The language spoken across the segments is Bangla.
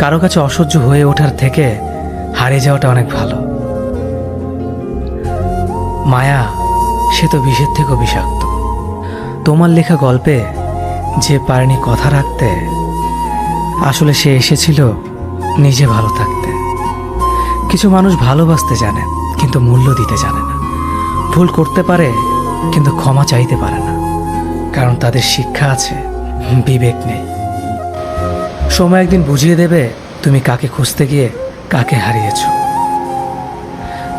কারো কাছে অসহ্য হয়ে ওঠার থেকে হারিয়ে যাওয়াটা অনেক ভালো। মায়া সে তো বিষের থেকেও বিষাক্ত। তোমার লেখা গল্পে যে পারেনি কথা রাখতে, আসলে সে এসেছিল নিজে ভালো থাকতে। কিছু মানুষ ভালোবাসতে জানে কিন্তু মূল্য দিতে জানে না। ভুল করতে পারে কিন্তু ক্ষমা চাইতে পারে না, কারণ তাদের শিক্ষা আছে, বিবেক নেই। সময় একদিন বুঝিয়ে দেবে তুমি কাকে খুঁজতে গিয়ে কাকে হারিয়েছ।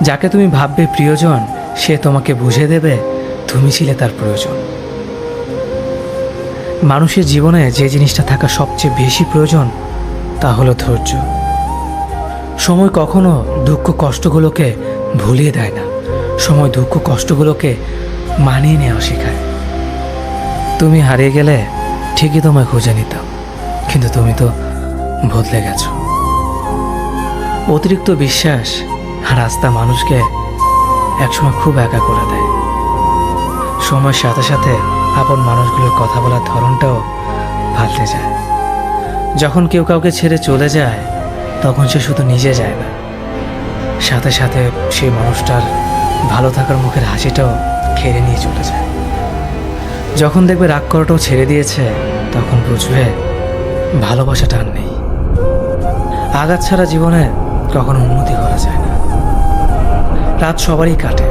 যাকে তুমি ভাববে প্রিয়জন, সে তোমাকে বুঝিয়ে দেবে তুমি ছিলে তার প্রয়োজন। মানুষের জীবনে যে জিনিসটা থাকা সবচেয়ে বেশি প্রয়োজন তা হলো ধৈর্য। সময় কখনো দুঃখ কষ্টগুলোকে ভুলিয়ে দেয় না, সময় দুঃখ কষ্টগুলোকে মানিয়ে নেওয়া শেখায়। তুমি হারিয়ে গেলে ঠিকই তোমায় খুঁজে নিতাম, কিন্তু তুমি তো বদলে গেছো। অতিরিক্ত বিশ্বাস আর আস্থা মানুষকে একসময় খুব একা করে দেয়। সময়ের সাথে সাথে আপন মানুষগুলোর কথা বলার ধরনটাও পাল্টে যায়। যখন কেউ কাউকে ছেড়ে চলে যায়, তখন সে শুধু নিজে যায় না, সাথে সাথে সেই মানুষটার ভালো থাকার মুখের হাসিটাও কেড়ে নিয়ে চলে যায়। যখন দেখবে রাগ করাটাও ছেড়ে দিয়েছে, তখন বুঝবে ভালোবাসাটা আর নেই। আঘাত ছাড়া জীবনে কখনো উন্নতি করা যায় না। রাত সবারই কাটে,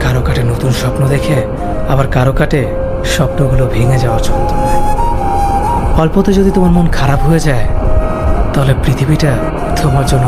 কারো কাটে নতুন স্বপ্ন দেখে, আবার কারো কাটে স্বপ্নগুলো ভেঙে যাওয়া যন্ত্রণায়। অল্পতে যদি তোমার মন খারাপ হয়ে যায়, তাহলে পৃথিবীটা তোমার জন্য